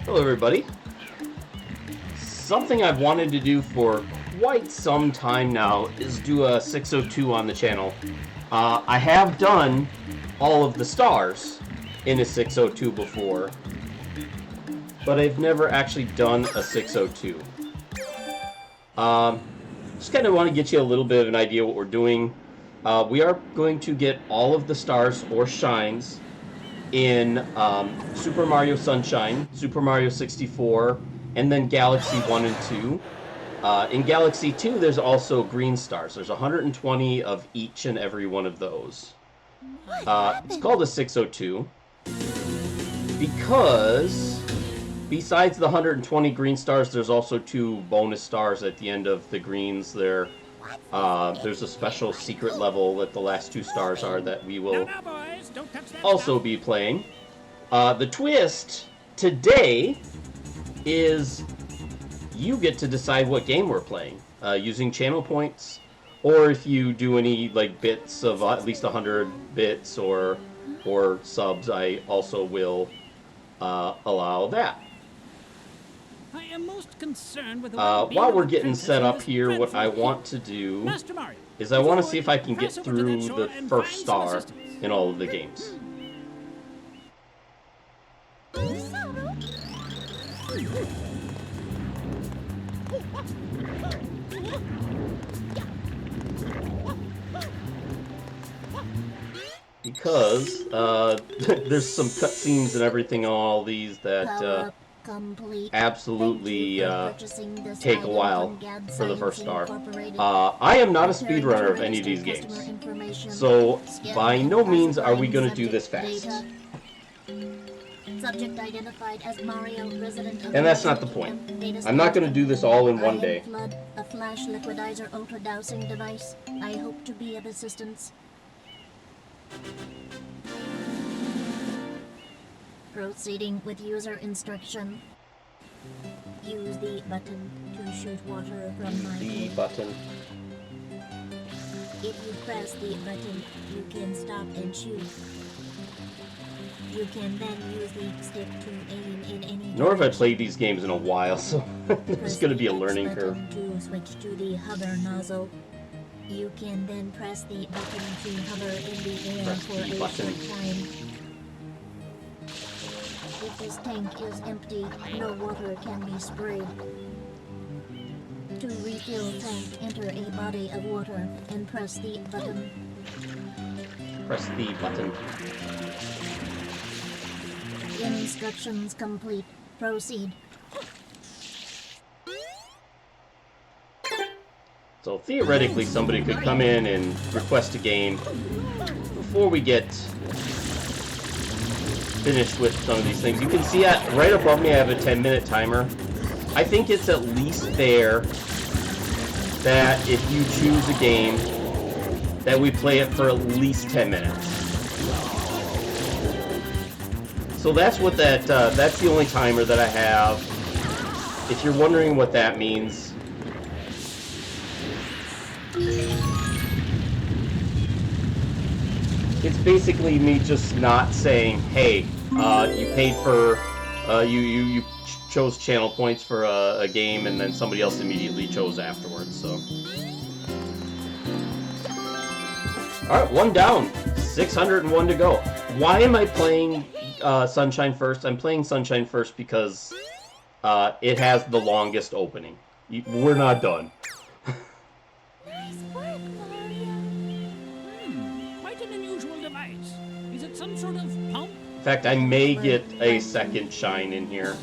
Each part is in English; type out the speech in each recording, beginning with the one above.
Hello everybody. Something I've wanted to do for quite some time now is do a 602 on the channel. I have done all of the stars in a 602 before, but I've never actually done a 602. Just kind of want to get you a little bit of an idea what we're doing. We are going to get all of the stars or shines in Super Mario Sunshine, Super Mario 64, and then Galaxy 1 and 2. In Galaxy 2, there's also green stars. There's 120 of each and every one of those. It's called a 602 because besides the 120 green stars, there's also 2 bonus stars at the end of the greens there. There's a special secret level that the last 2 stars are that we will also be playing. The twist today is you get to decide what game we're playing using channel points, or if you do any like bits of at least 100 bits or subs, I also will allow that. I am most concerned with while we're getting set up here, what I want to do is I want to see if I can get through the first star in all of the games. Because there's some cutscenes and everything on all these that absolutely take a while for the first star. I am not a speedrunner of any of these games, so by no means are we going to do this fast. Subject identified as Mario, resident of and that's not the point. I'm not going to do this all in one day. Flood, a flash liquidizer ultra dowsing device. I hope to be of assistance. Proceeding with user instruction. Use the button to shoot water from my The button. If you press the button, you can stop and shoot. You can then use the stick to aim in any Nor have I played these games in a while, so there's going to be a learning curve. To switch to the hover nozzle. You can then press the button to hover in the air Press for the a button. short time. If this tank is empty, no water can be sprayed. To refill tank, enter a body of water and press the button. Press the button. Instructions complete. Proceed. So theoretically, somebody could come in and request a game before we get finished with some of these things. You can see right above me I have a 10-minute timer. I think it's at least fair that if you choose a game, that we play it for at least 10 minutes. So that's what that's the only timer that I have. If you're wondering what that means, it's basically me just not saying, hey, you paid for, you chose channel points for a game, and then somebody else immediately chose afterwards, so. Alright, 1 down, 601 to go. Why am I playing Sunshine first? I'm playing Sunshine first because it has the longest opening. We're not done. Nice work, Mario. Quite an unusual device. Is it some sort of pump? In fact, I may get a second shine in here.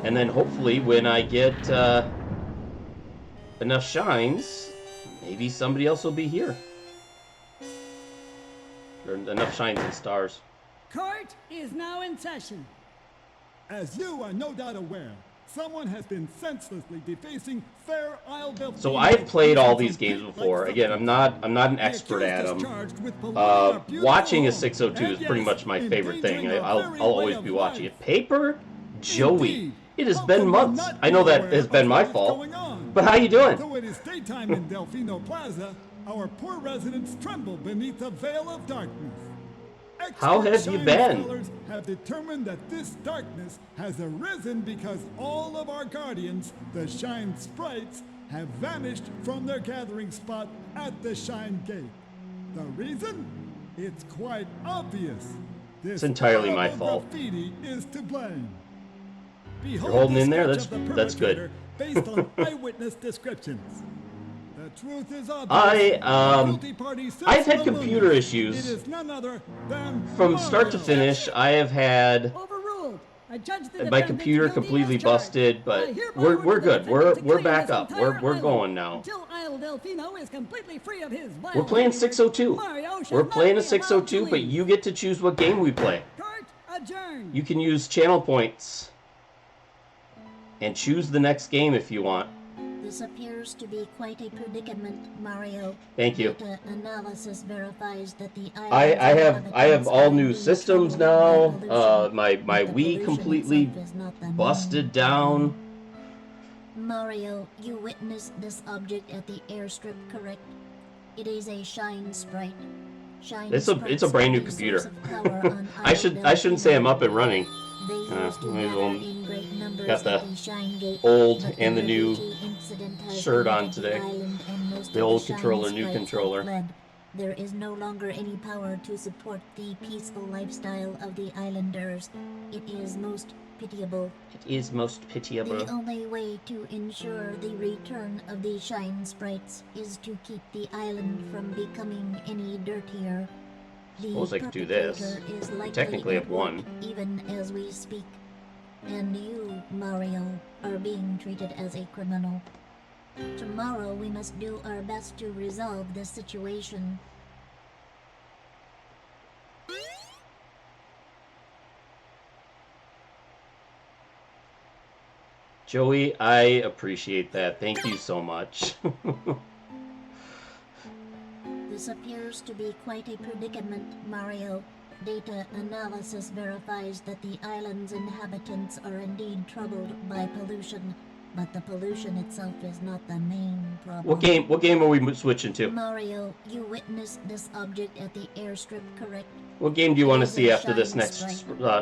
And then hopefully when I get enough shines, maybe somebody else will be here. Or enough shines and stars. Court is now in session. As you are no doubt aware, someone has been senselessly defacing Fair Isle. So I've played all these games before. Again, I'm not an expert at them. Watching a 602 is pretty much my favorite thing. I'll always be watching it. Paper Joey. It has been months. I know that has been my fault. But how you doing? Though it is daytime in Delfino Plaza, our poor residents tremble beneath a veil of darkness. How Expert have you shine been? scholars have determined that this darkness has arisen because all of our guardians, the Shine Sprites, have vanished from their gathering spot at the Shine Gate. The reason? It's quite obvious. This It's entirely my horrible fault. graffiti is to blame. Behold You're holding the in there? sketch of the That's good. perpetrator based on eyewitness descriptions. The truth is obvious. The guilty party sits I've had among computer us. issues. It is none other than From start to Mario. finish, I have had Overruled. I judge the my defendant computer guilty completely as charged. busted, but I hereby we're order the good. defendant to We're clean back this up. entire We're island going now. Until Isle Delfino is completely free of his We're playing 602. Mario shall We're not playing a be allowed to 602, but leave. you get to choose what game we play. Court adjourned. You can use channel points and choose the next game if you want. This appears to be quite a predicament, Mario. Thank you. Data analysis verifies that the I have all new systems now. My Wii completely busted down. Mario, you witnessed this object at the airstrip, correct? It is a Shine Sprite. Shine It's a Sprites brand new are the computer. source of power on I shouldn't say I'm up and running. They used to we gather will- in great numbers got the at the Shine Gate, old but and the new Liberty incident has shirt on limited today. the island and most The of old Shine controller, new Sprites have controller. fled. There is no longer any power to support the peaceful lifestyle of the islanders. It is most pitiable. It is most pitiable. The only way to ensure the return of the Shine Sprites is to keep the island from becoming any dirtier. The Suppose I could do this. perpetrator is likely Technically, at I've won. work even as we speak. And you, Mario, are being treated as a criminal. Tomorrow we must do our best to resolve this situation. Joey, I appreciate that. Thank you so much. This appears to be quite a predicament, Mario. Data analysis verifies that the island's inhabitants are indeed troubled by pollution, but the pollution itself is not the main problem. What game are we switching to? Mario, you witnessed this object at the airstrip, correct? What game do you want to It is see a after this Shine next Sprite.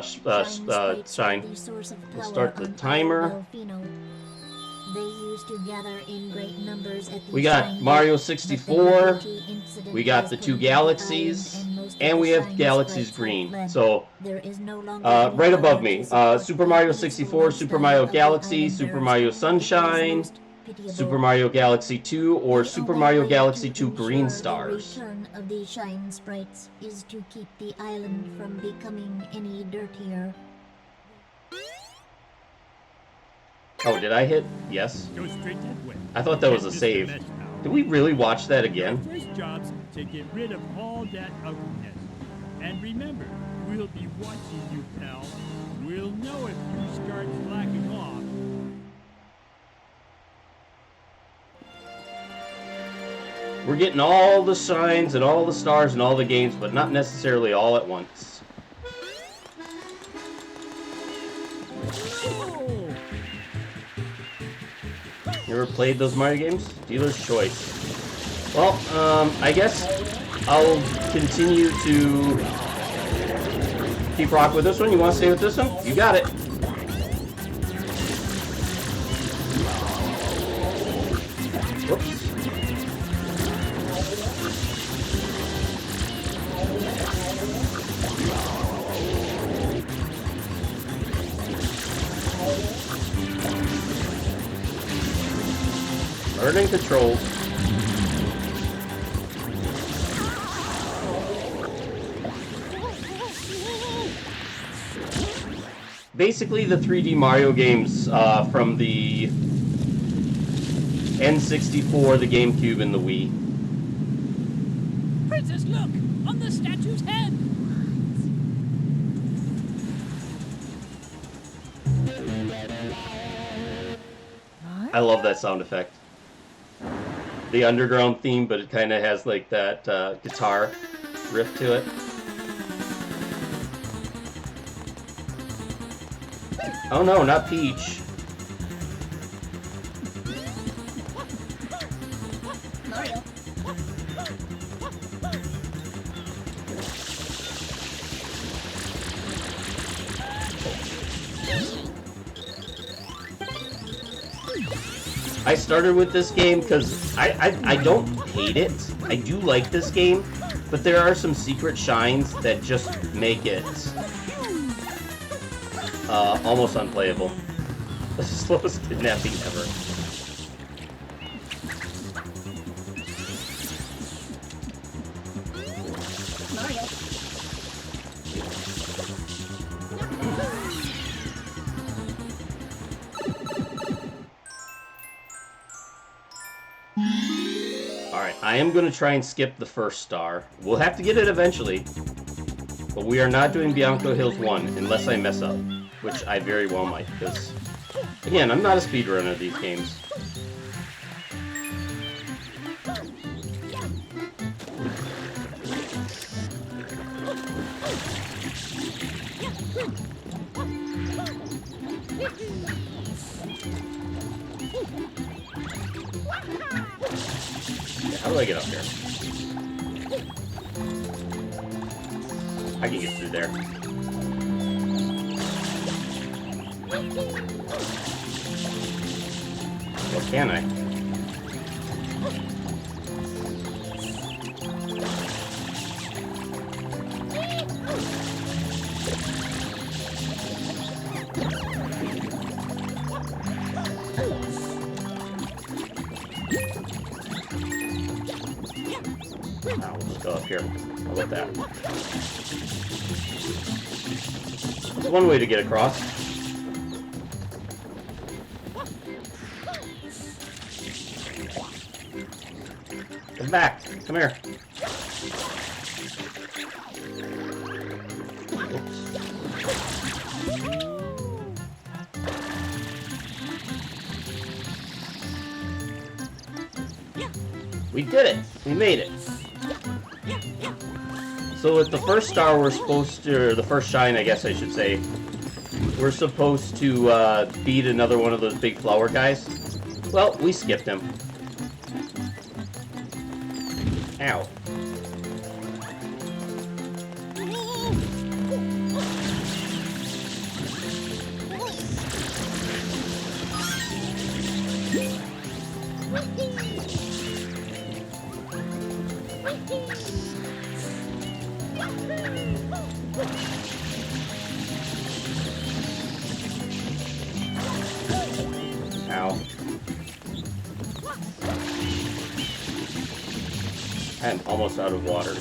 Sprites are shine? the source of We'll power start the on timer. Isle Delfino. They used to gather in great numbers at the We got Shine Mario Gate, 64, but the Liberty incident we got has the two polluted galaxies, island, most of and the we have Shine Galaxies Sprites have Green. fled. So, There is no longer any right above power me, to support Super the Mario peaceful 64, Super Mario lifestyle of the Galaxy, islanders. Super Mario It is Sunshine, most pitiable. Super Mario Galaxy 2, or The Super only Mario way Galaxy to 2 Green ensure Stars. The return of the Shine Sprites is to keep the island from becoming any dirtier. Oh, did I hit? Yes. Go straight that way. I thought that was a Get this save. mess now. Did we really watch that Your again? first job's to get rid of all that ugliness. And remember, we'll be watching you, pal. We'll know if you start slacking off. We're getting all the shines and all the stars and all the games, but not necessarily all at once. Oh! You ever played those Mario games? Dealer's choice. Well, I guess I'll continue to keep rock with this one. You want to stay with this one? You got it. Whoops. Learning controls. Basically, the 3D Mario games from the N64, the GameCube, and the Wii. Princess, look! On the statue's head! I love that sound effect. The underground theme, but it kind of has like that guitar riff to it. Oh no, not Peach. Mario, I started with this game because I don't hate it. I do like this game, but there are some secret shines that just make it almost unplayable. The slowest kidnapping ever. Mario. Alright, I am going to try and skip the first star. We'll have to get it eventually. But we are not doing Bianco Hills 1 unless I mess up. Which I very well might, because... Again, I'm not a speedrunner of these games. How do I get up here? I can get through there. Or can I? Now we'll just go up here. How about that? That's one way to get across. Come back. Come here. Oops. We did it! We made it! So at the first star we're supposed to, or the first shine I guess I should say, we're supposed to beat another one of those big flower guys. Well, we skipped him. Ow. Ow. I'm almost out of water.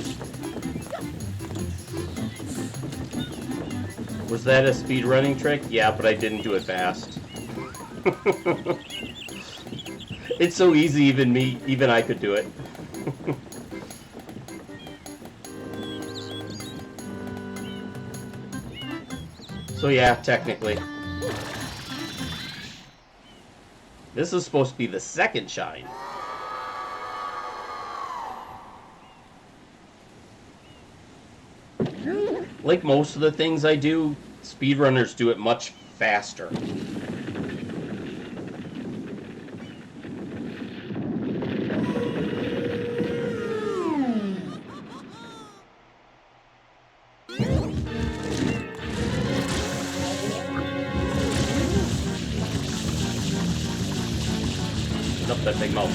Was that a speedrunning trick? Yeah, but I didn't do it fast. It's so easy, even I could do it. So yeah, technically. This is supposed to be the second shine. Like most of the things I do, speedrunners do it much faster. Up that big mouth.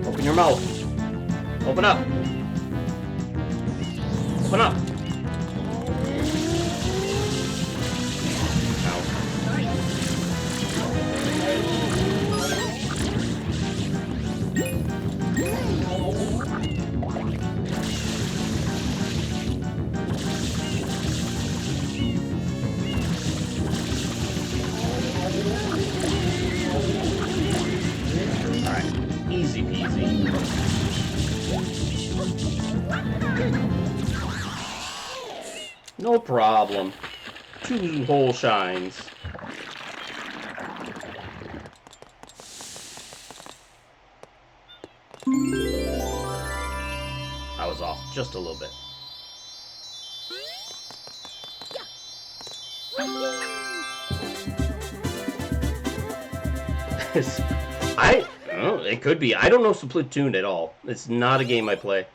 Open your mouth. Open up. Open up. Ow. No problem. 2 whole shines. I was off just a little bit. Oh, it could be. I don't know Splatoon at all. It's not a game I play.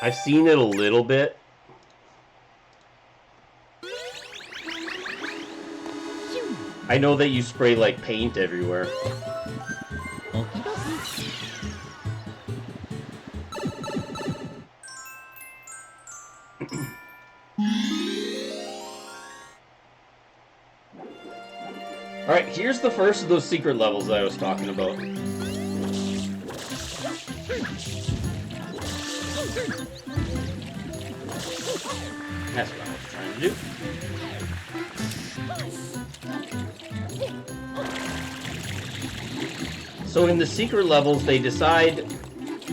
I've seen it a little bit. I know that you spray like paint everywhere. Alright, here's the first of those secret levels that I was talking about. That's what I was trying to do. So in the secret levels, they decide...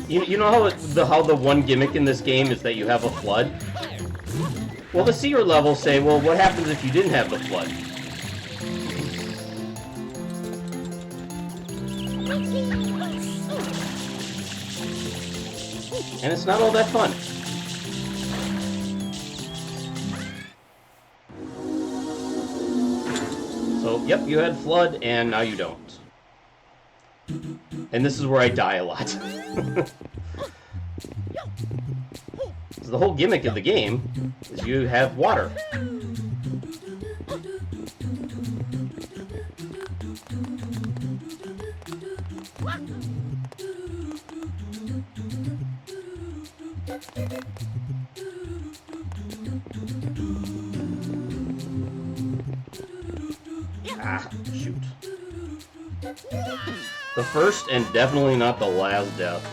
You know how the one gimmick in this game is that you have a flood? Well, the secret levels say, well, what happens if you didn't have the flood? And it's not all that fun. So, yep, you had flood, and now you don't. And this is where I die a lot. So the whole gimmick of the game is you have water. Ah, shoot. The first and definitely not the last death.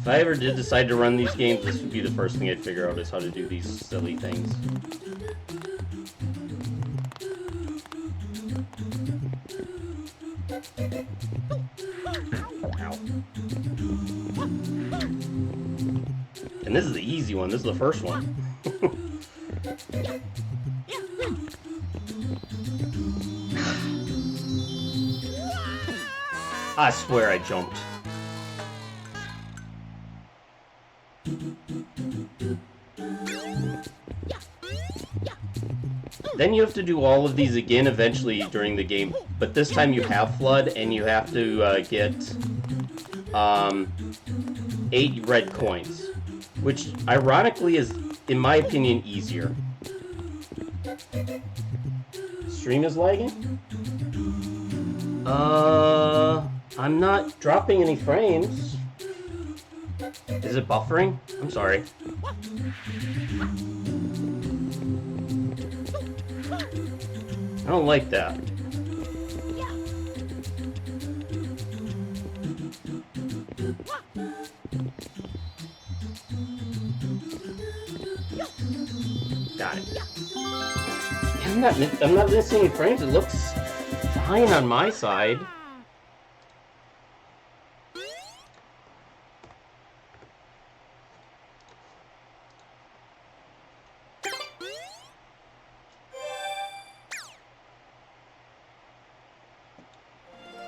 If I ever did decide to run these games, this would be the first thing I'd figure out is how to do these silly things. Ow. And this is the easy one. This is the first one. I swear I jumped. Then you have to do all of these again eventually during the game, but this time you have Flood, and you have to get 8 red coins, which ironically is, in my opinion, easier. Stream is lagging? I'm not dropping any frames. Is it buffering? I'm sorry. I don't like that. Got it. I'm not missing any frames. It looks fine on my side.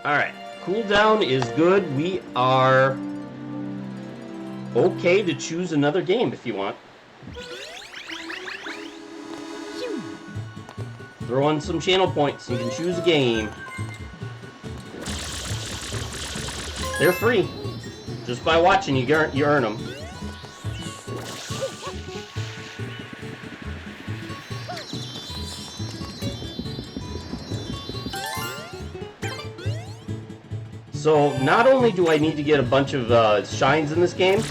Alright, cooldown is good. We are okay to choose another game if you want. Throw on some channel points. You can choose a game. They're free. Just by watching, you earn them. So, not only do I need to get a bunch of shines in this game,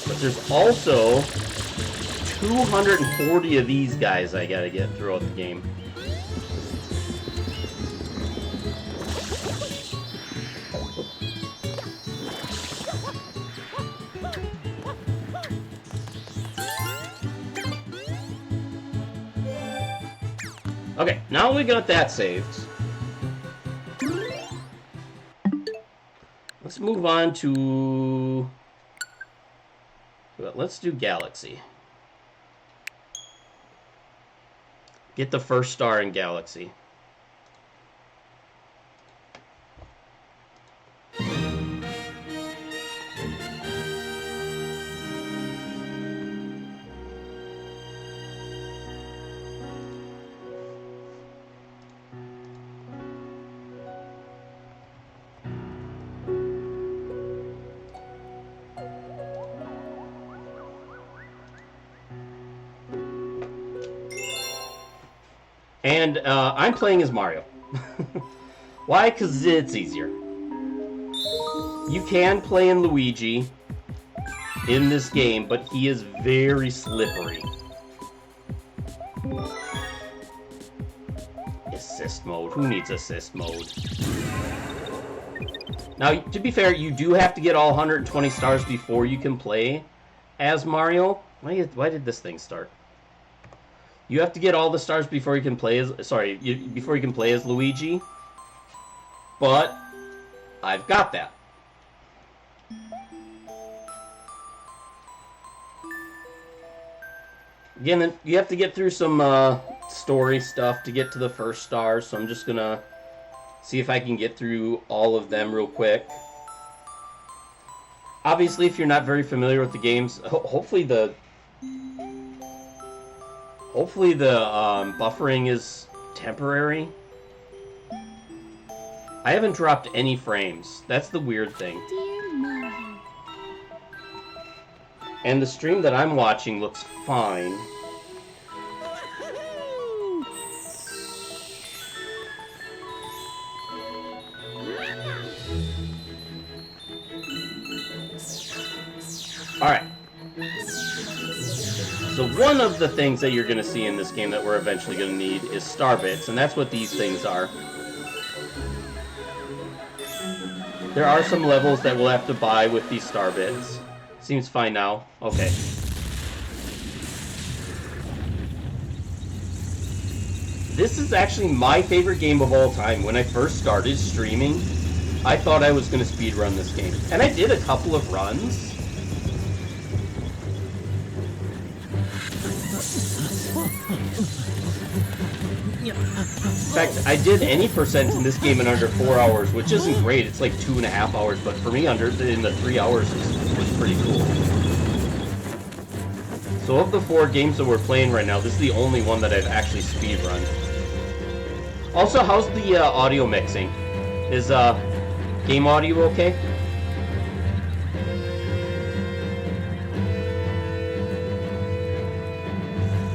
but there's also 240 of these guys I gotta get throughout the game. Okay, now we got that saved. Let's move on to... Let's do Galaxy. Get the first star in Galaxy. And I'm playing as Mario. Why? Because it's easier. You can play in Luigi in this game, but he is very slippery. Assist mode. Who needs assist mode? Now, to be fair, you do have to get all 120 stars before you can play as Mario. Why did this thing start? You have to get all the stars before you can play as... Sorry, before you can play as Luigi. But I've got that. Again, you have to get through some story stuff to get to the first star, so I'm just gonna see if I can get through all of them real quick. Obviously, if you're not very familiar with the games, hopefully the buffering is temporary. I haven't dropped any frames. That's the weird thing. Dear Mario. And the stream that I'm watching looks fine. Alright. So one of the things that you're going to see in this game that we're eventually going to need is star bits, and that's what these things are. There are some levels that we'll have to buy with these star bits. Seems fine now. Okay. This is actually my favorite game of all time. When I first started streaming, I thought I was going to speedrun this game. And I did a couple of runs. In fact, I did any percent in this game in under 4 hours, which isn't great. It's like 2.5 hours, but for me, in the 3 hours was pretty cool. So of the 4 games that we're playing right now, this is the only one that I've actually speedrun. Also, how's the audio mixing? Is game audio okay?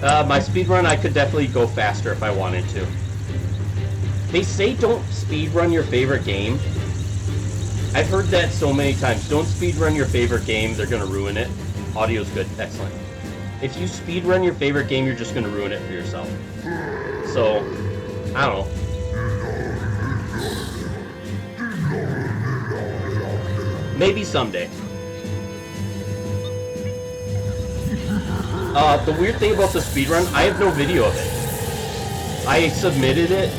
My speedrun, I could definitely go faster if I wanted to. They say don't speedrun your favorite game. I've heard that so many times. Don't speedrun your favorite game, they're gonna ruin it. Audio's good, excellent. If you speedrun your favorite game, you're just gonna ruin it for yourself. So, I don't know. Maybe someday. The weird thing about the speedrun, I have no video of it. I submitted it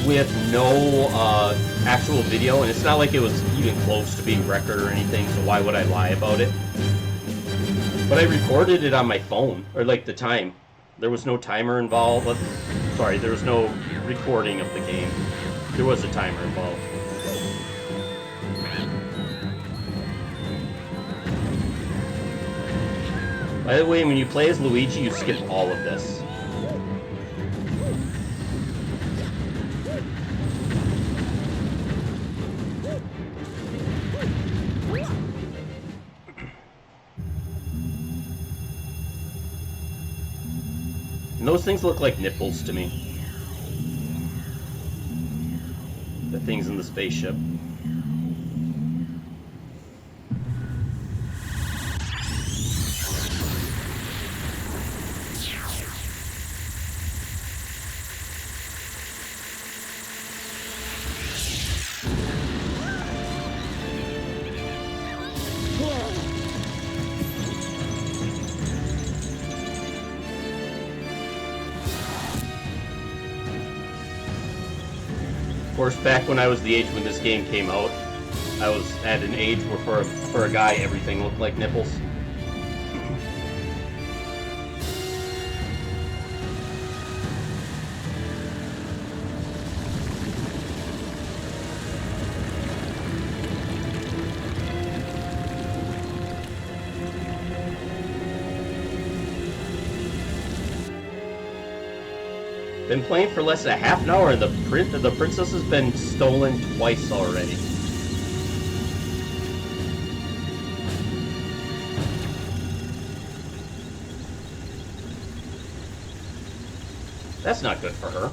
with no actual video, and it's not like it was even close to being record or anything, so why would I lie about it? But I recorded it on my phone, or like the time. There was no timer involved. Sorry, there was no recording of the game. There was a timer involved. By the way, when you play as Luigi, you skip all of this. And those things look like nipples to me. The things in the spaceship. course, back when I was the age when this game came out, I was at an age where for a guy everything looked like nipples. Been playing for less than half an hour, and the princess has been stolen twice already. That's not good for her.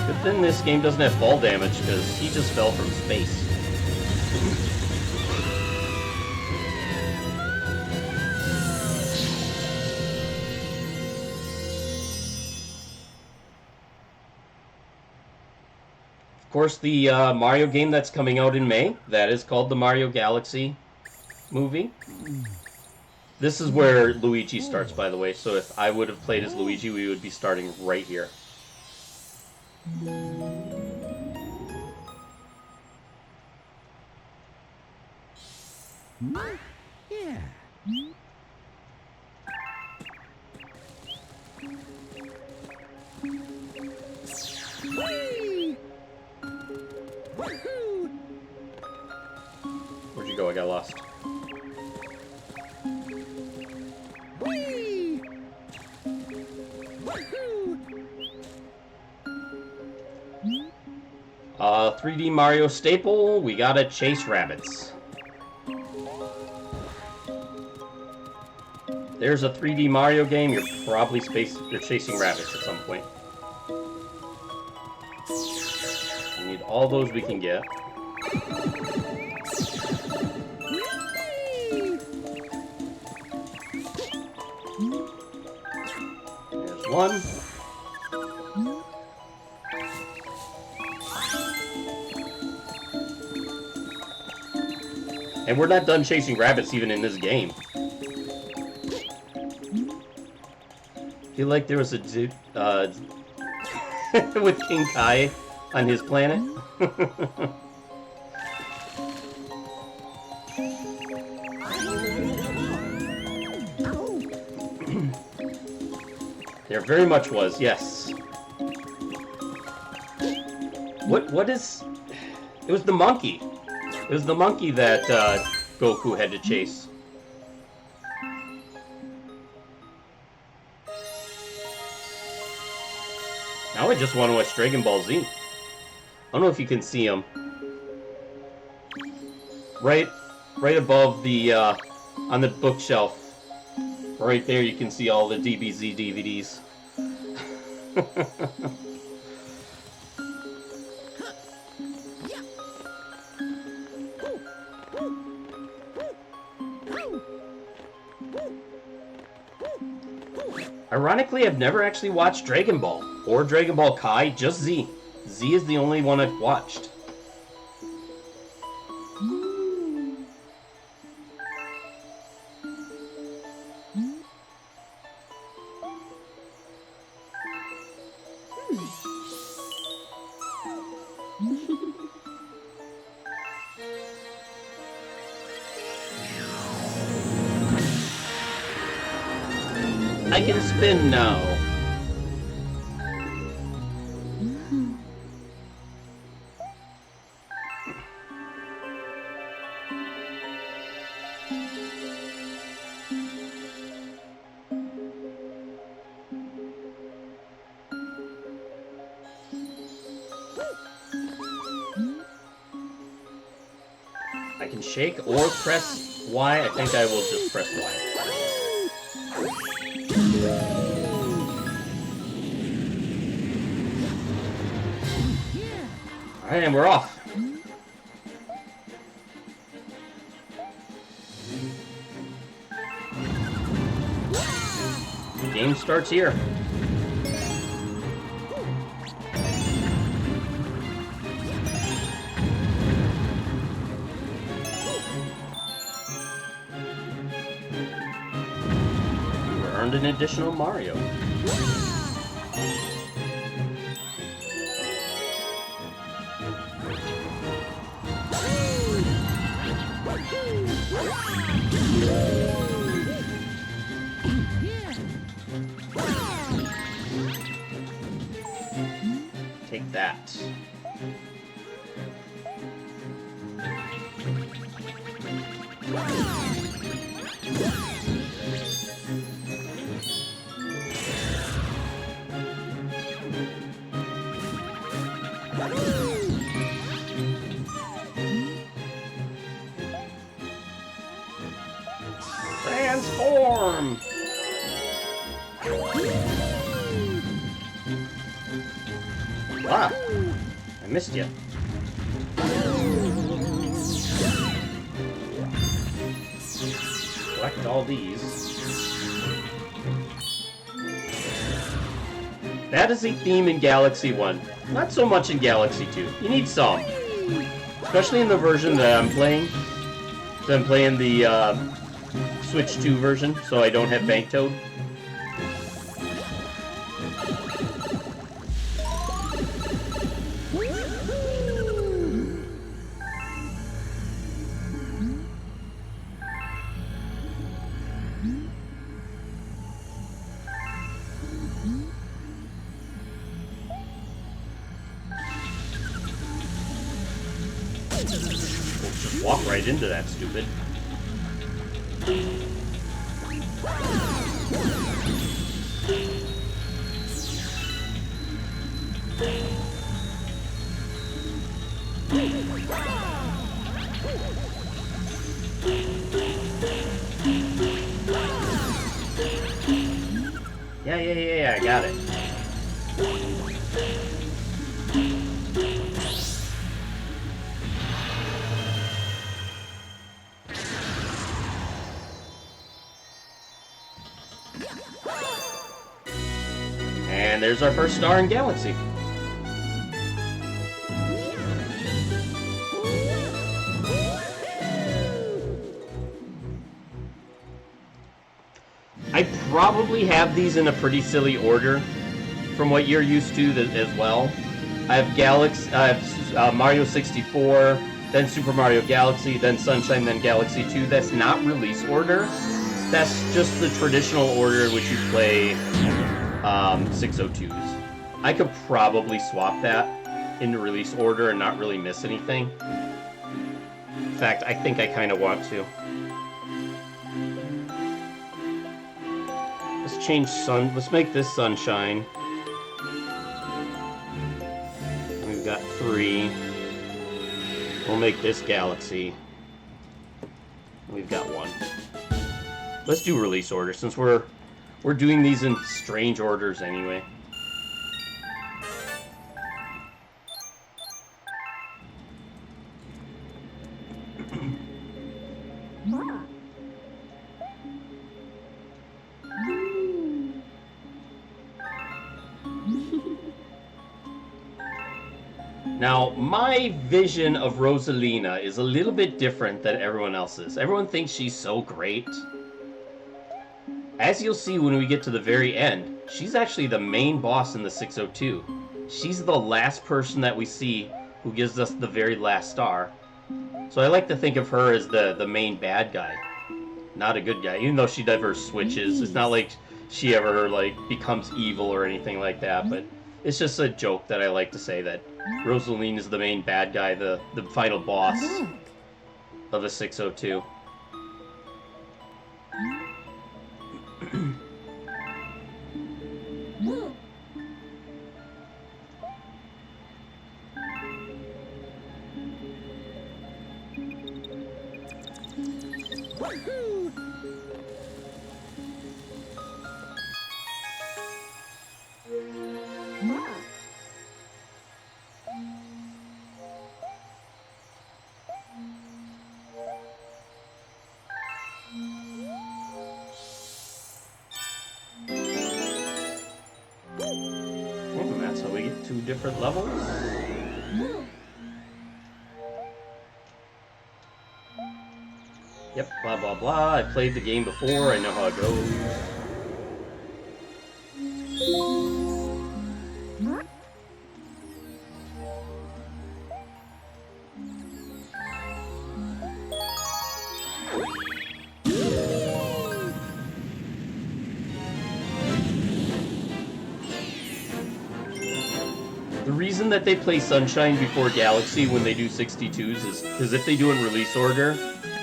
Good thing this game doesn't have fall damage, because he just fell from space. Of course, the Mario game that's coming out in May, that is called the Mario Galaxy movie. This is where Luigi starts, by the way, so if I would have played as Luigi, we would be starting right here. Yeah. Whee! Woohoo! Where'd you go? I got lost. Whee! Woohoo! 3D Mario staple, we gotta chase rabbits. There's a 3D Mario game, you're probably you're chasing rabbits at some point. We need all those we can get. There's one. And we're not done chasing rabbits even in this game. I feel like there was a dude with King Kai on his planet. There very much was, yes. What is... It was the monkey. It was the monkey that Goku had to chase. Now I just want to watch Dragon Ball Z. I don't know if you can see him. Right above the, on the bookshelf. Right there you can see all the DBZ DVDs. Ironically, I've never actually watched Dragon Ball or Dragon Ball Kai, just Z. Z is the only one I've watched. I can spin now. I can shake or press Y. I think I will just press Y. Alright, and we're off. game starts here. We earned an additional Mario. Take that. Transform! Wow, I missed you. Collect all these. That is a theme in Galaxy 1. Not so much in Galaxy 2. You need some. Especially in the version that I'm playing. So I'm playing the Switch 2 version, so I don't have Bank Toad. Just walk right into that, stupid. Yeah, I got it. And there's our first star in Galaxy. I probably have these in a pretty silly order from what you're used to as well. I have Mario 64, then Super Mario Galaxy, then Sunshine, then Galaxy 2. That's not release order. That's just the traditional order in which you play 602s. I could probably swap that into release order and not really miss anything. In fact, I think I kind of want to. Let's make this Sunshine. We've got 3. We'll make this Galaxy. We've got 1. Let's do release order since we're doing these in strange orders anyway. Now, my vision of Rosalina is a little bit different than everyone else's. Everyone thinks she's so great. As you'll see when we get to the very end, she's actually the main boss in the 602. She's the last person that we see who gives us the very last star. So I like to think of her as the main bad guy. Not a good guy, even though she never switches. It's not like she ever becomes evil or anything like that, but it's just a joke that I like to say that Rosaline is the main bad guy, the final boss of the 602. different levels. Yep, blah blah blah. I played the game before, I know how it goes. The reason that they play Sunshine before Galaxy when they do 62s is because if they do it in release order,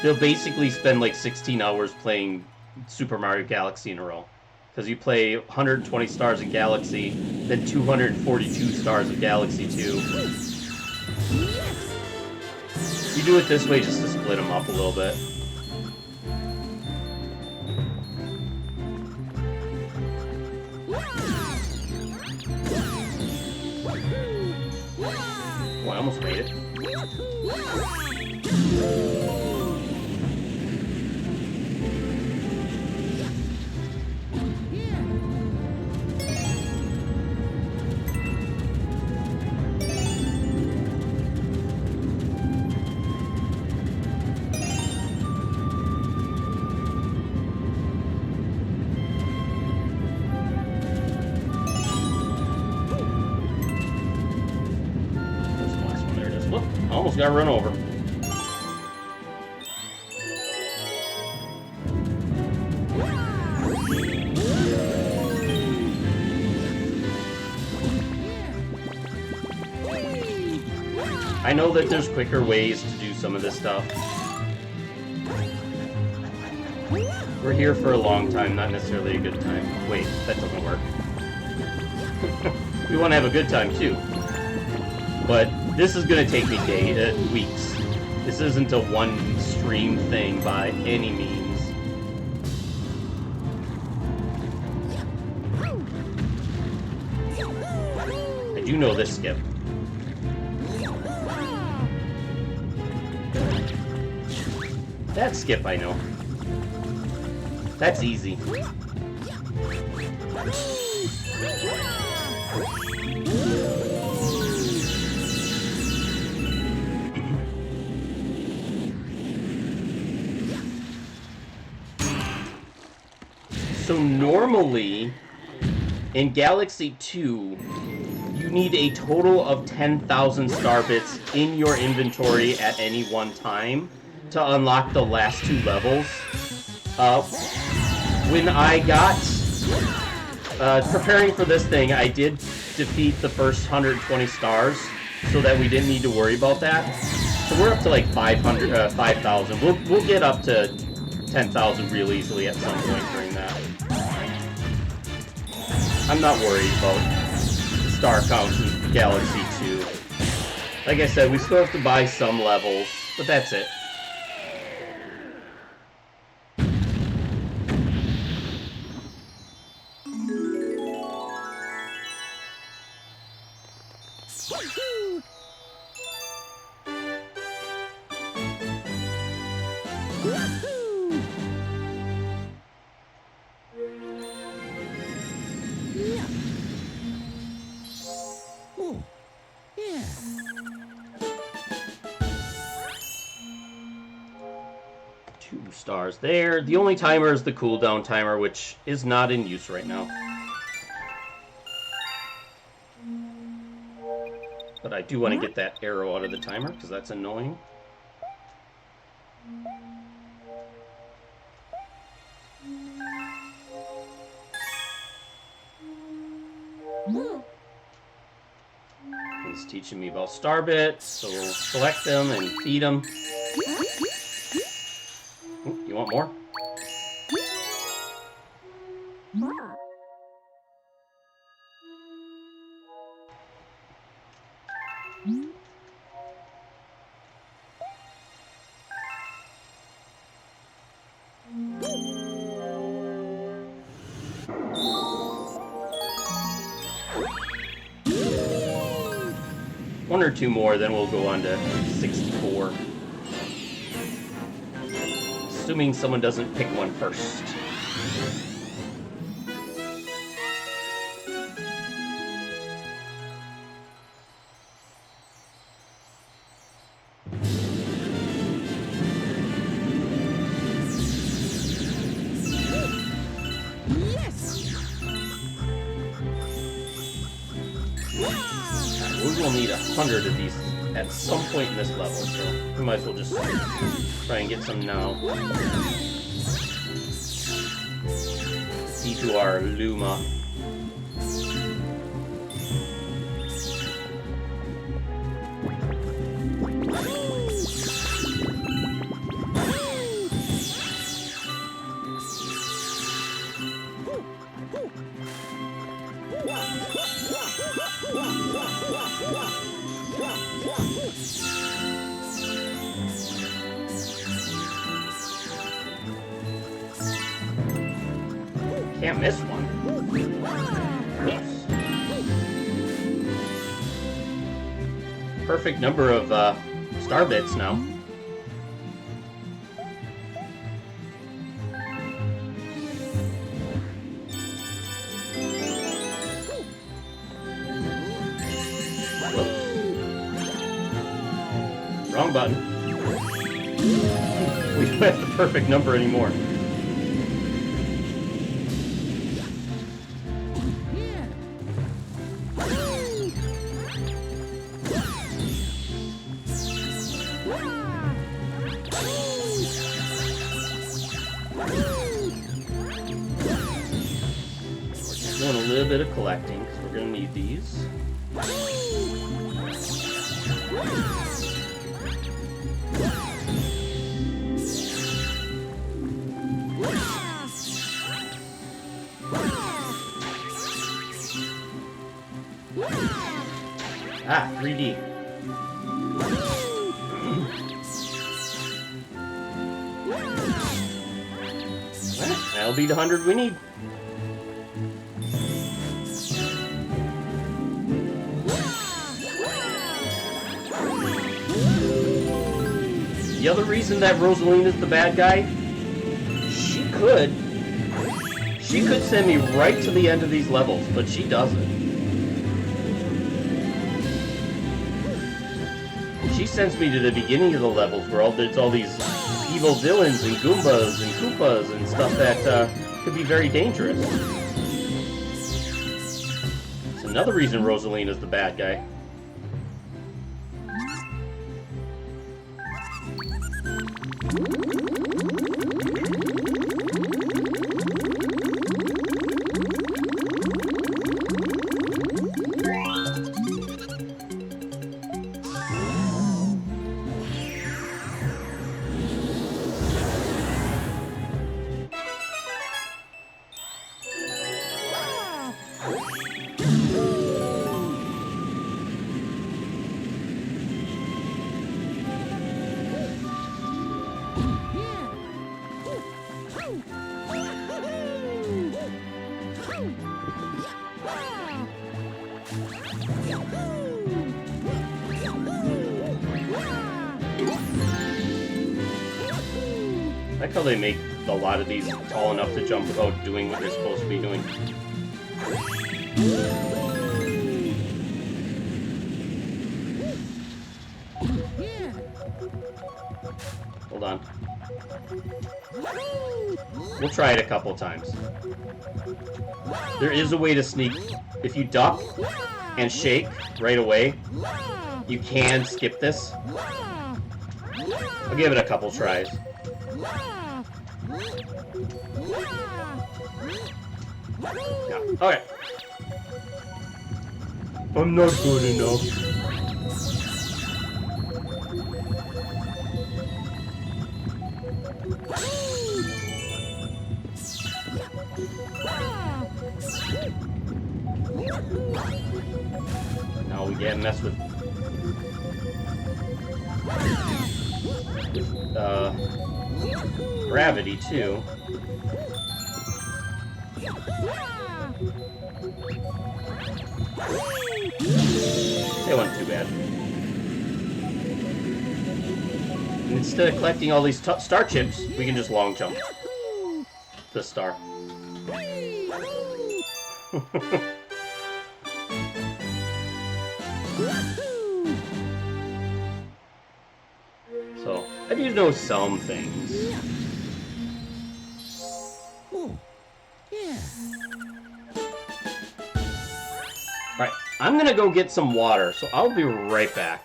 they'll basically spend like 16 hours playing Super Mario Galaxy in a row. Because you play 120 stars in Galaxy, then 242 stars of Galaxy 2. You do it this way just to split them up a little bit. Oh, I almost made it. Almost got run over. I know that there's quicker ways to do some of this stuff. We're here for a long time, not necessarily a good time. Wait, that doesn't work. We want to have a good time too. But this is going to take me weeks. This isn't a one-stream thing by any means. I do know this skip. That skip I know. That's easy. So normally, in Galaxy 2, you need a total of 10,000 star bits in your inventory at any one time to unlock the last two levels. When I got... preparing for this thing, I did defeat the first 120 stars so that we didn't need to worry about that. So we're up to like 5,000. We'll get up to 10,000 real easily at some point during that. I'm not worried about star counts in Galaxy 2. Like I said, we still have to buy some levels, but that's it. Stars there. The only timer is the cooldown timer, which is not in use right now. But I do want to get that arrow out of the timer, because that's annoying. He's teaching me about star bits, so we'll collect them and feed them. You want more? One or two more, then we'll go on to 64. Assuming someone doesn't pick one first. will need 100 of these at some point in this level, so we might as well just try and get some now. See to our Luma. Can't miss one. Oops. Perfect number of star bits now. Whoops. Wrong button. We don't have the perfect number anymore. Doing a little bit of collecting because we're going to need these. Ah, 3D. Alright, that'll be the 100 we need. The other reason that Rosalina's the bad guy, she could send me right to the end of these levels, but she doesn't. She sends me to the beginning of the levels where there's all these evil villains and Goombas and Koopas and stuff that could be very dangerous. It's another reason Rosalina's the bad guy. I like how they make a lot of these tall enough to jump without doing what they're supposed to be doing. Hold on. We'll try it a couple times. There is a way to sneak. If you duck and shake right away, you can skip this. I'll give it a couple tries. Yeah. Okay. I'm not good enough. Now we can't mess with gravity too. It wasn't too bad. And instead of collecting all these star chips, we can just long jump the star. So, I do know some things. Alright, I'm gonna go get some water, so I'll be right back.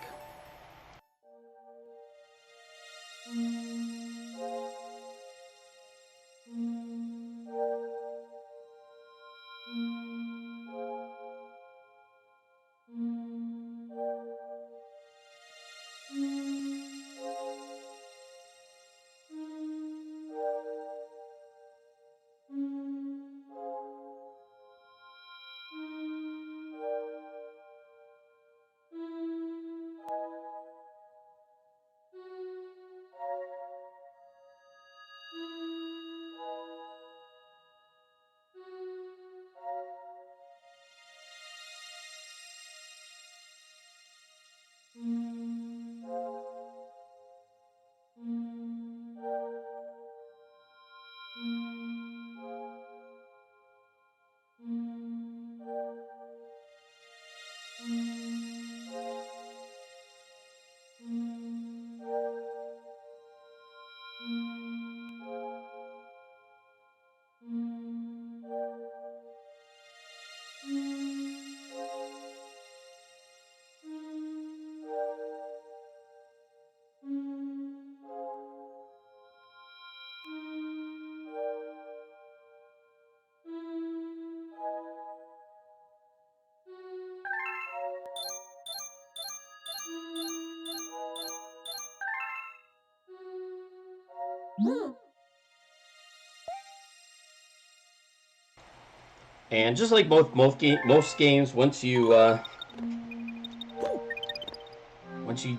And just like most games, once you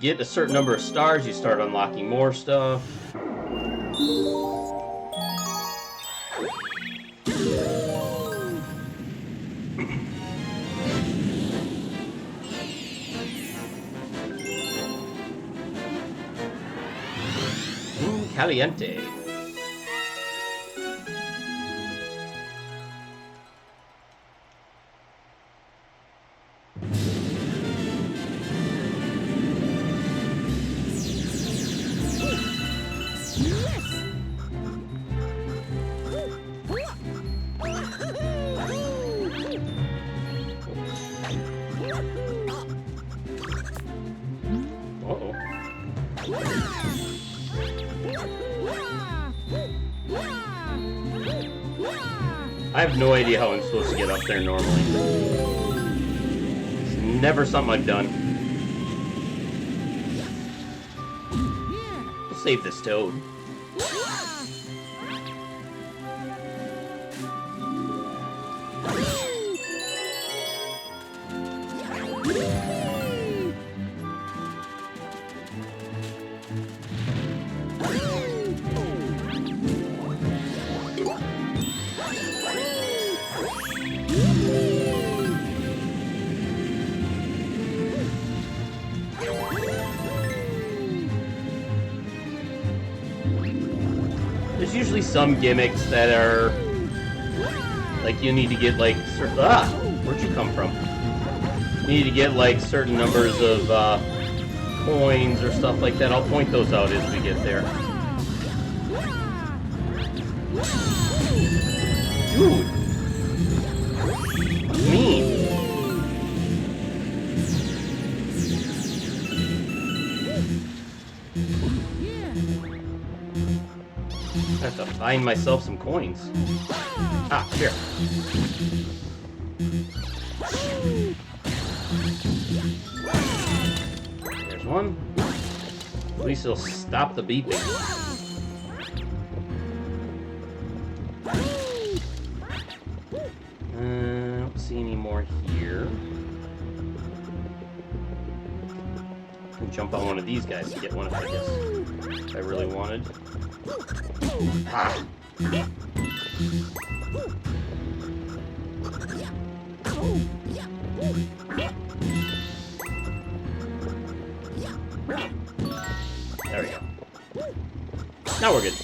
get a certain number of stars, you start unlocking more stuff. Caliente. I have no idea how I'm supposed to get up there normally. It's never something I've done. We'll save this toad. There's usually some gimmicks that are like you need to get like where'd you come from? You need to get like certain numbers of coins or stuff like that. I'll point those out as we get there. Dude, what's mean? I have to find myself some coins. Ah, here. There's one. At least it'll stop the beeping. I don't see any more here. I can jump on one of these guys to get one I guess. If I really wanted. Ah. There we go. Now we're good.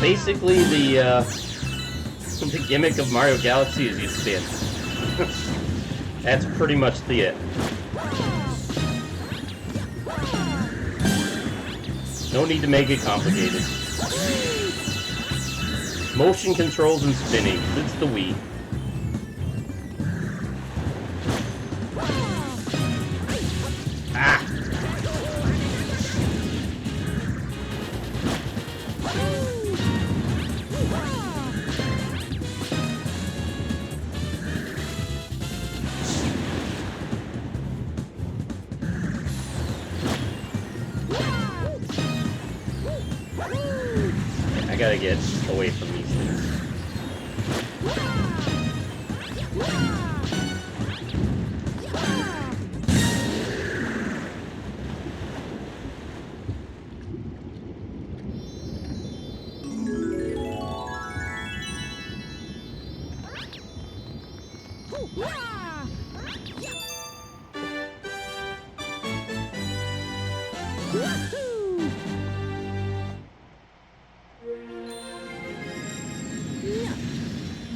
basically the gimmick of Mario Galaxy is you spin. That's pretty much it. No need to make it complicated. Motion controls and spinning. It's the Wii. Ah! I gotta get away from these things.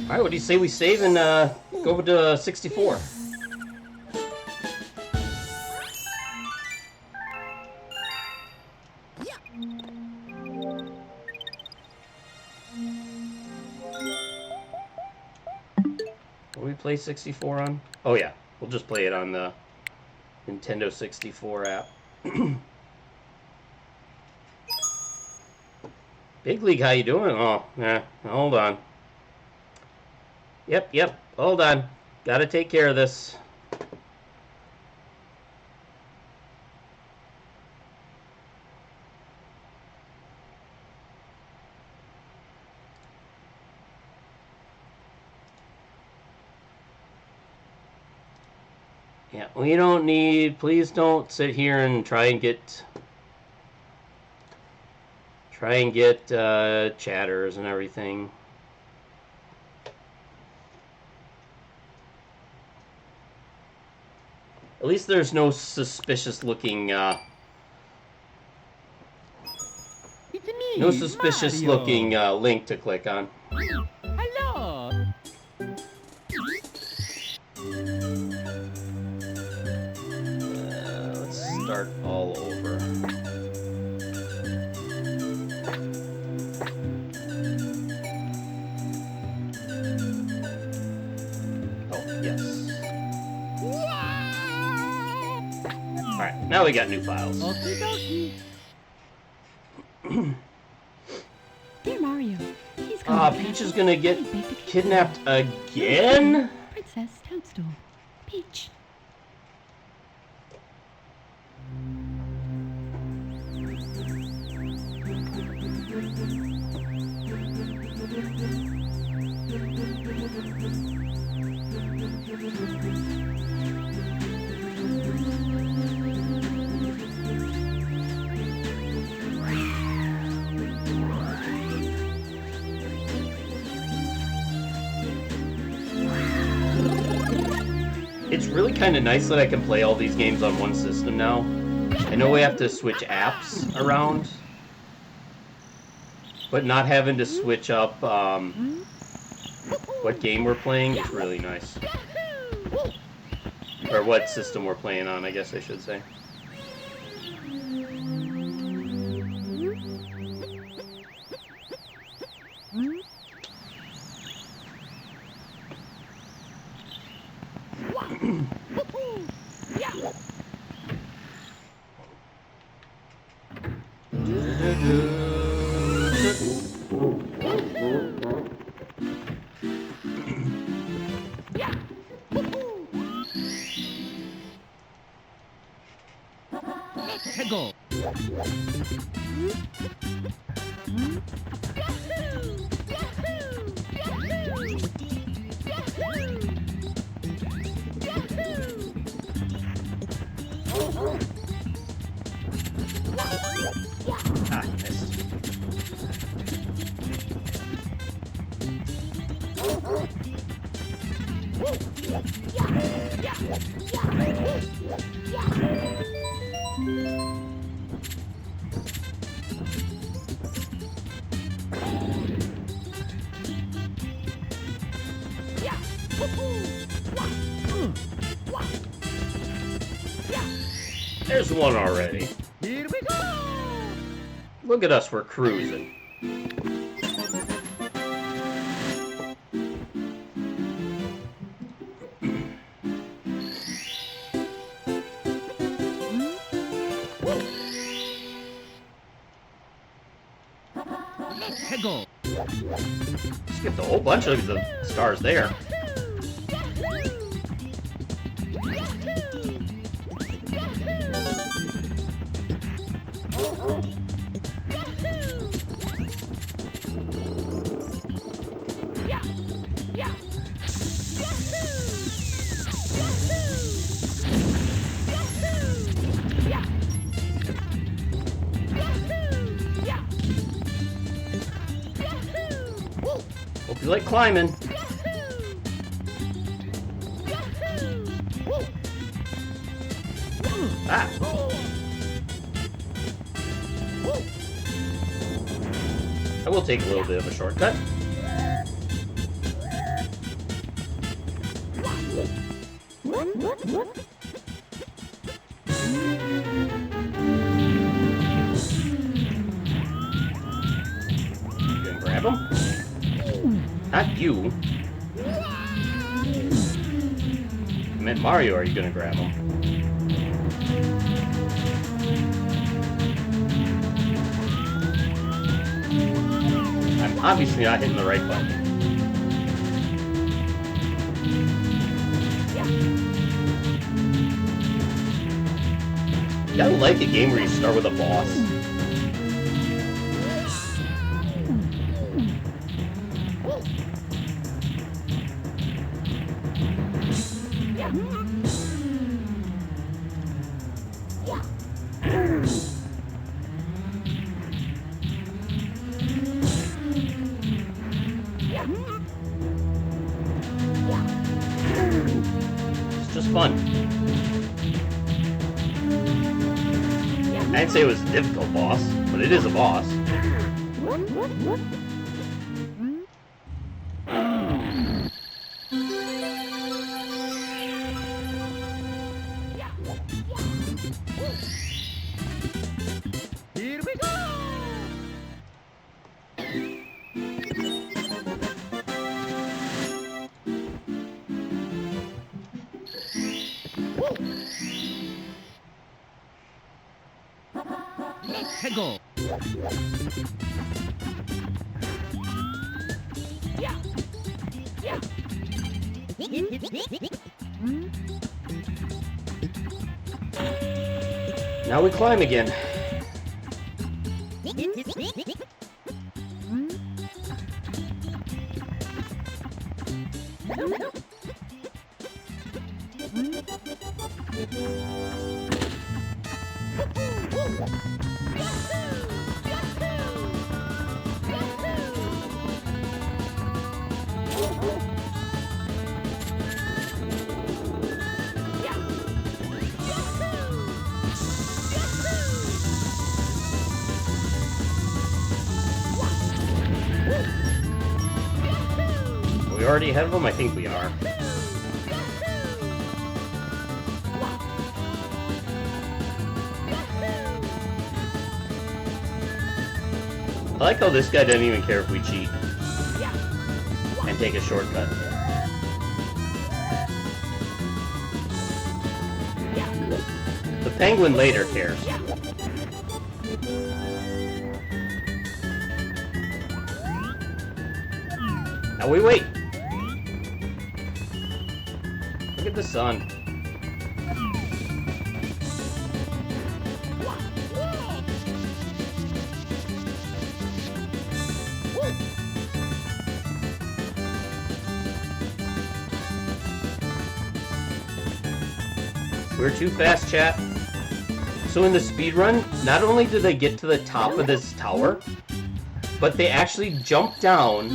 Alright, what do you say we save and go over to 64? What do we play 64 on? Oh yeah, we'll just play it on the Nintendo 64 app. Big League, how you doing? Oh, yeah, hold on. Yep, hold on. Gotta take care of this. Yeah, we don't need... Please don't sit here and try and get chatters and everything. At least there's no suspicious looking link to click on. Hello. Let's start all over. Oh, yes. Alright, now we got new files. Okie dokie. Dear Mario, he's coming. Peach is gonna get kidnapped again? Princess Toadstool. Peach. It's really kind of nice that I can play all these games on one system now. I know we have to switch apps around, but not having to switch up what game we're playing is really nice. Or what system we're playing on, I guess I should say. Go. Ah, missed. There's one already. Here we go! Look at us, we're cruising. Let's go! Skipped a whole bunch of the stars there. Hope you like climbing. Ah. I will take a little bit of a shortcut. You gonna grab him? Not you. I meant Mario, are you gonna grab him? I'm obviously not hitting the right button. You gotta like a game where you start with a boss. It's just fun. I didn't say it was a difficult boss, but it is a boss. Here we go! Let's go! Now we climb again. Are we already ahead of them? I think we are. I like how this guy doesn't even care if we cheat and take a shortcut. The penguin later cares. Now we wait. Look at the sun. We're too fast, chat. So in the speedrun, not only do they get to the top of this tower, but they actually jump down,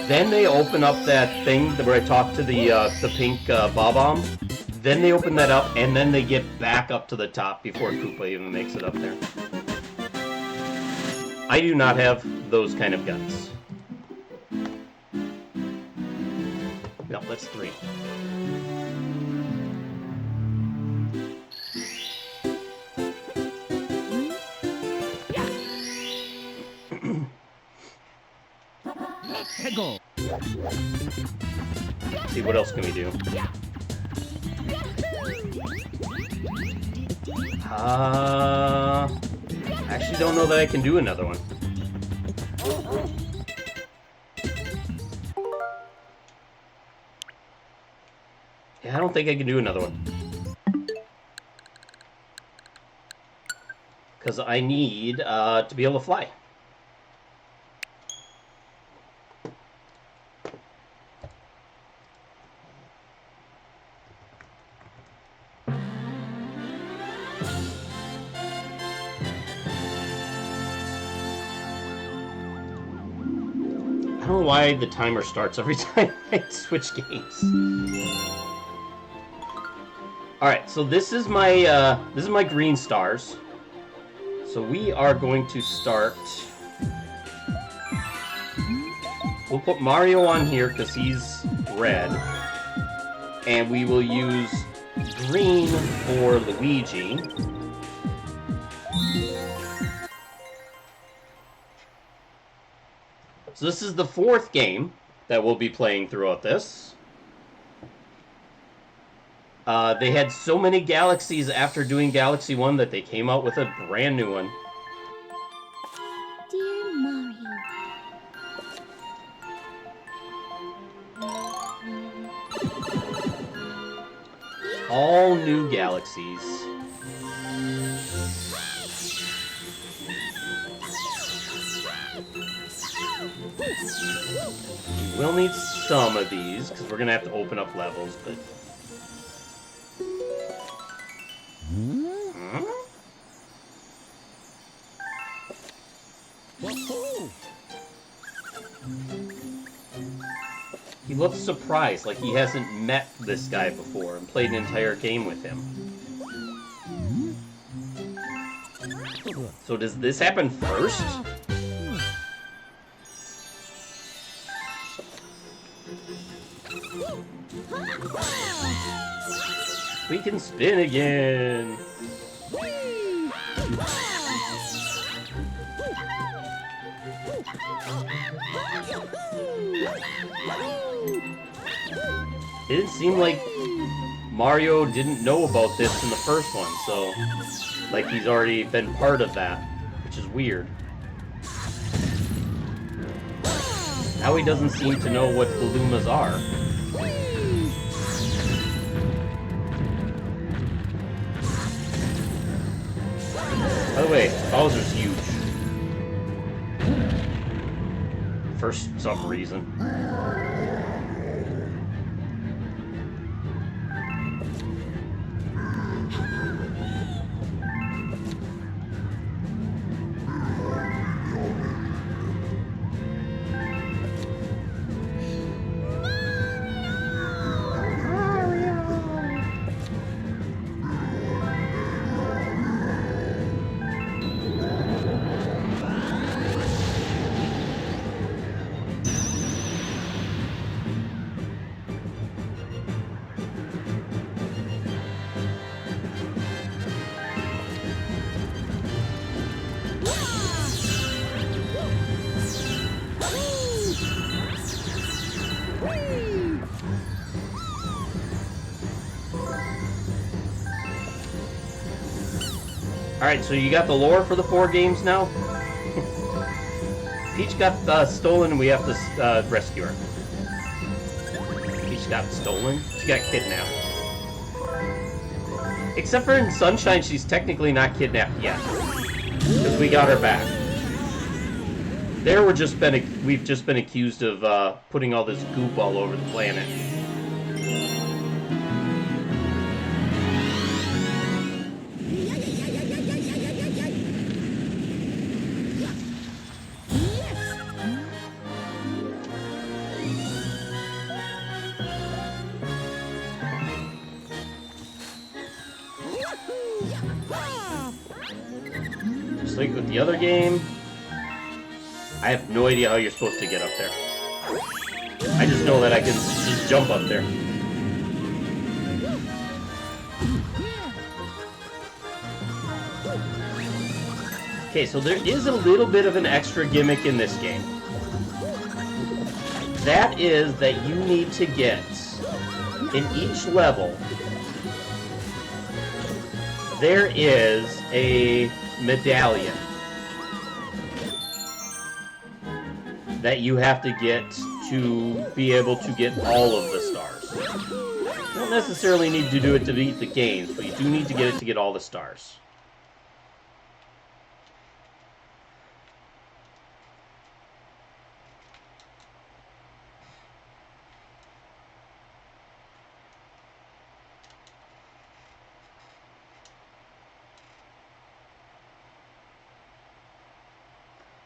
then they open up that thing where I talked to the pink Bob-omb, then they open that up, and then they get back up to the top before Koopa even makes it up there. I do not have those kind of guts. No, that's 3. Go. See, what else can we do? I actually don't know that I can do another one. Yeah, I don't think I can do another one. Because I need to be able to fly. I don't know why the timer starts every time I switch games. Alright, so this is my green stars. So we are going to start. We'll put Mario on here because he's red. And we will use green for Luigi. So this is the 4th game that we'll be playing throughout this. They had so many galaxies after doing Galaxy 1 that they came out with a brand new one. Dear Mario. All new galaxies. We'll need some of these, because we're going to have to open up levels, but... Huh? He looks surprised, like he hasn't met this guy before and played an entire game with him. So does this happen first? We can spin again. It didn't seem like Mario didn't know about this in the first one, so like he's already been part of that, which is weird. Now he doesn't seem to know what the Lumas are. By the way, Bowser's huge. For some reason. Alright, so you got the lore for the 4 games now? Peach got stolen and we have to rescue her. Peach got stolen? She got kidnapped. Except for in Sunshine, she's technically not kidnapped yet. Because we got her back. There we've just been accused of putting all this goop all over the planet. Just like with the other game, I have no idea how you're supposed to get up there. I just know that I can just jump up there. Okay, so there is a little bit of an extra gimmick in this game. That is that you need to get, in each level, there is a medallion that you have to get to be able to get all of the stars. You don't necessarily need to do it to beat the games, but you do need to get it to get all the stars.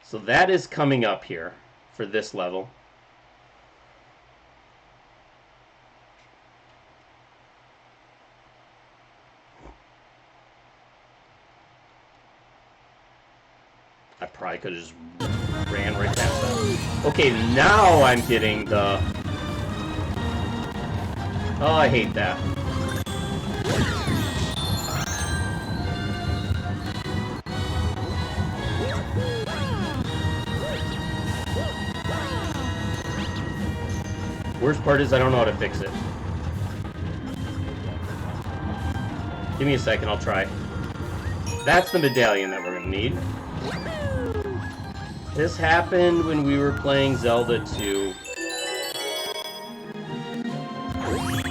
So that is coming up here for this level. I probably could have just ran right past that. Okay, now I'm getting the... Oh, I hate that. Worst part is I don't know how to fix it. Give me a second, I'll try. That's the medallion that we're gonna need. This happened when we were playing Zelda 2.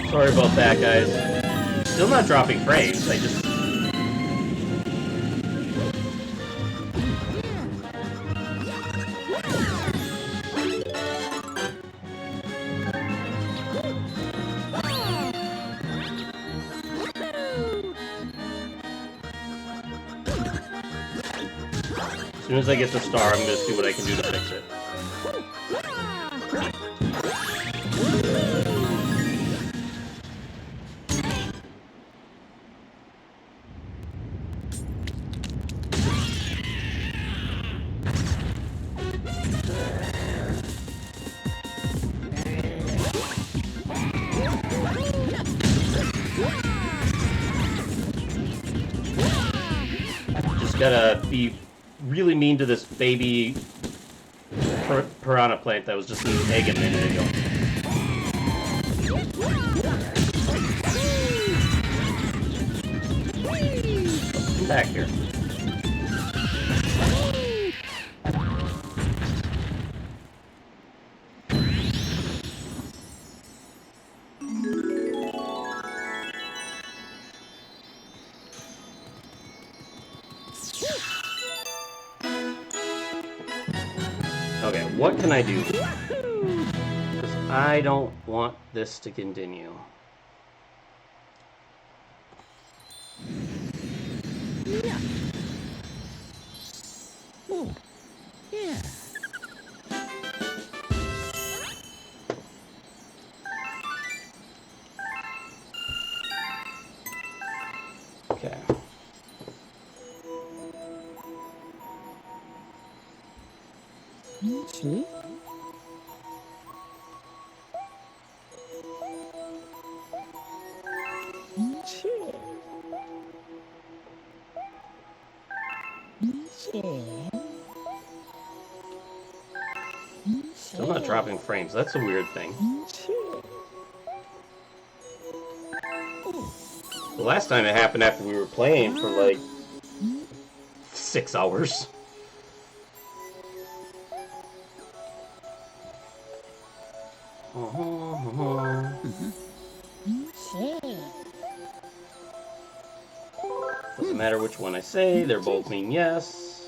Sorry about that, guys. Still not dropping frames, I just... As soon as I get the star, I'm going to see what I can do to fix it. Just gotta be really mean to this baby piranha plant that was just eating egg a minute ago. Come back here. Okay, what can I do? Because I don't want this to continue. Yeah. Oh, yeah. Okay. See? Still not dropping frames. That's a weird thing. The last time it happened after we were playing for like 6 hours. Doesn't matter which one I say, they're both mean yes.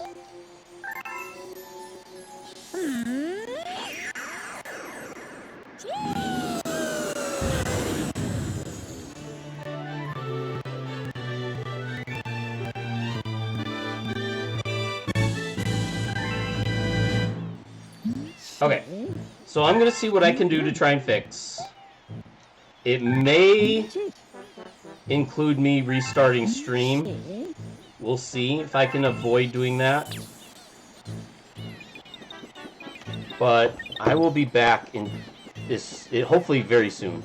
Okay, so I'm gonna see what I can do to try and fix. It may include me restarting stream. We'll see if I can avoid doing that. But I will be back in hopefully very soon.